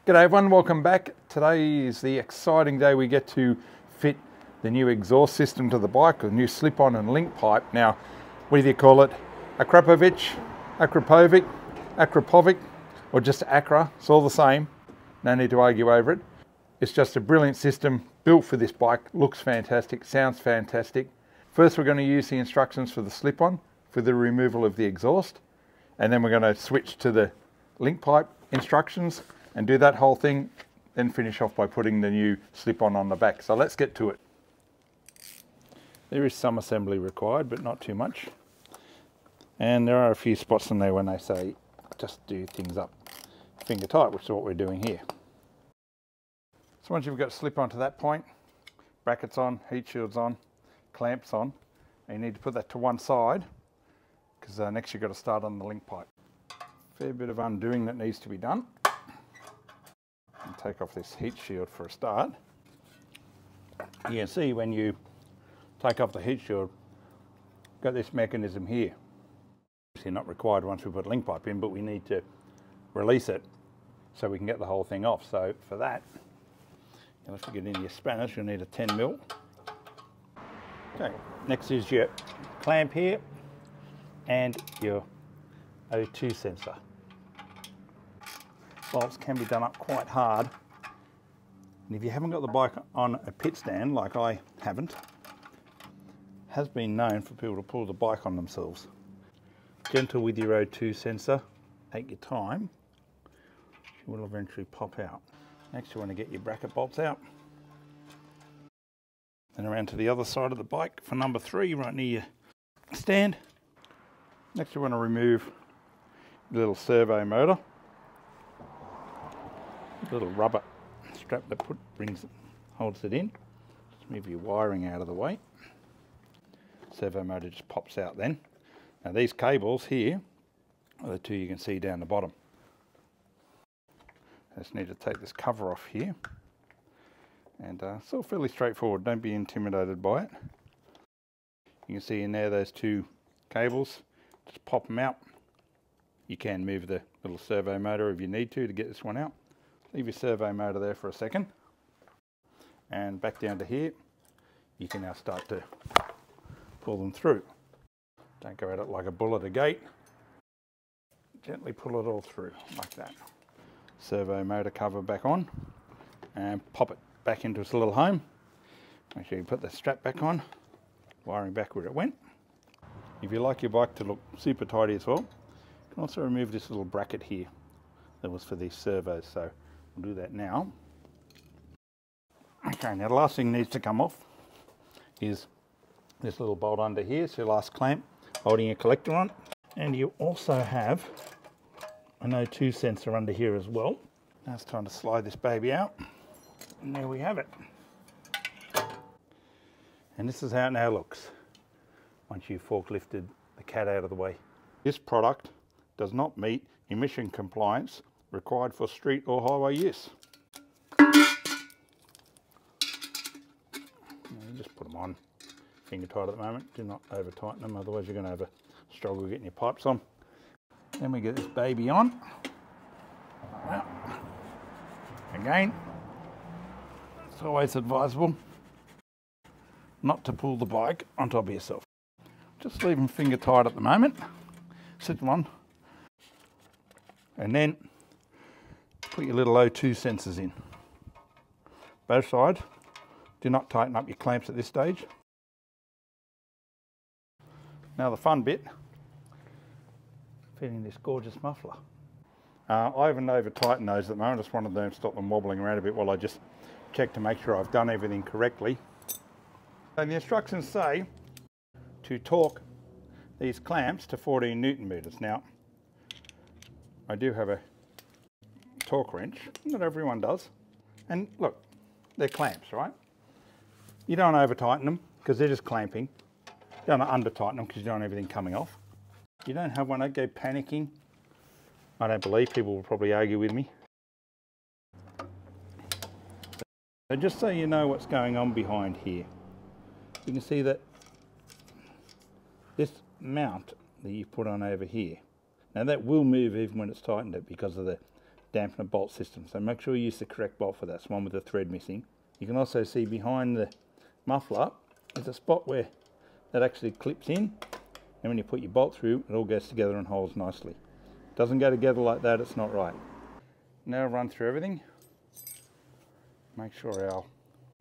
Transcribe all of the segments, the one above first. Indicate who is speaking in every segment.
Speaker 1: G'day everyone, welcome back. Today is the exciting day we get to fit the new exhaust system to the bike, the new slip-on and link pipe. Now, what do you call it? Akrapovič, Akrapovič, or just Akra, it's all the same. No need to argue over it. It's just a brilliant system built for this bike, looks fantastic, sounds fantastic. First we're going to use the instructions for the slip-on, for the removal of the exhaust, and then we're going to switch to the link pipe instructions and do that whole thing, then finish off by putting the new slip-on on the back. So let's get to it. There is some assembly required, but not too much. And there are a few spots in there when they say just do things up finger tight, which is what we're doing here. So once you've got slip-on to that point, brackets on, heat shields on, clamps on, and you need to put that to one side because next you've got to start on the link pipe. Fair bit of undoing that needs to be done. And take off this heat shield for a start. You can see when you take off the heat shield, got this mechanism here. Obviously not required once we put a link pipe in, but we need to release it so we can get the whole thing off. So for that, you'll have to get into your spanners. You'll need a 10mm. Okay, next is your clamp here and your O2 sensor. Bolts can be done up quite hard, and if you haven't got the bike on a pit stand like I haven't, has been known for people to pull the bike on themselves. Gentle with your O2 sensor, take your time, it will eventually pop out. Next you want to get your bracket bolts out, then around to the other side of the bike for number 3 right near your stand. Next you want to remove the little servo motor. Little rubber strap that holds it in. Just move your wiring out of the way. Servo motor just pops out then. Now these cables here are the two you can see down the bottom. I just need to take this cover off here, and it's all fairly straightforward. Don't be intimidated by it. You can see in there those two cables. Just pop them out. You can move the little servo motor if you need to get this one out. Leave your servo motor there for a second, and back down to here. You can now start to pull them through. Don't go at it like a bull at a gate. Gently pull it all through like that. Servo motor cover back on and pop it back into its little home. Make sure you put the strap back on, wiring back where it went. If you like your bike to look super tidy as well, you can also remove this little bracket here that was for these servos. So we'll do that now. Okay, now the last thing that needs to come off is this little bolt under here. So your last clamp holding your collector on. And you also have an O2 sensor under here as well. Now it's time to slide this baby out. And there we have it. And this is how it now looks once you've forklifted the cat out of the way. This product does not meet emission compliance required for street or highway use. You just put them on finger tight at the moment. Do not over tighten them, otherwise you're going to have a struggle getting your pipes on. Then we get this baby on. Well, again, it's always advisable not to pull the bike on top of yourself. Just leave them finger tight at the moment. Sit them on, and then put your little O2 sensors in. Both sides. Do not tighten up your clamps at this stage. Now the fun bit, fitting this gorgeous muffler. I haven't over tightened those at the moment. I just wanted to stop them wobbling around a bit while I just check to make sure I've done everything correctly. And the instructions say to torque these clamps to 14 Newton meters. Now, I do have a torque wrench. Not everyone does. And look, they're clamps, right? You don't over tighten them because they're just clamping. You don't under tighten them because you don't want everything coming off. You don't have one, don't go panicking. I don't believe people will probably argue with me. So just so you know what's going on behind here, you can see that this mount that you put on over here, now that will move even when it's tightened it because of the dampener bolt system. So make sure you use the correct bolt for that. It's one with the thread missing. You can also see behind the muffler there's a spot where that actually clips in, and when you put your bolt through, it all goes together and holds nicely. It doesn't go together like that, it's not right. Now run through everything. Make sure our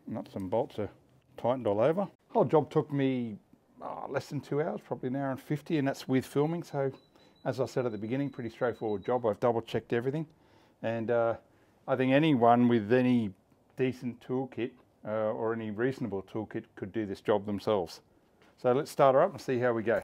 Speaker 1: nuts and bolts are tightened all over. The whole job took me less than 2 hours, probably an hour and 50, and that's with filming. So as I said at the beginning, pretty straightforward job. I've double checked everything, and I think anyone with any decent toolkit or any reasonable toolkit could do this job themselves. So let's start her up and see how we go.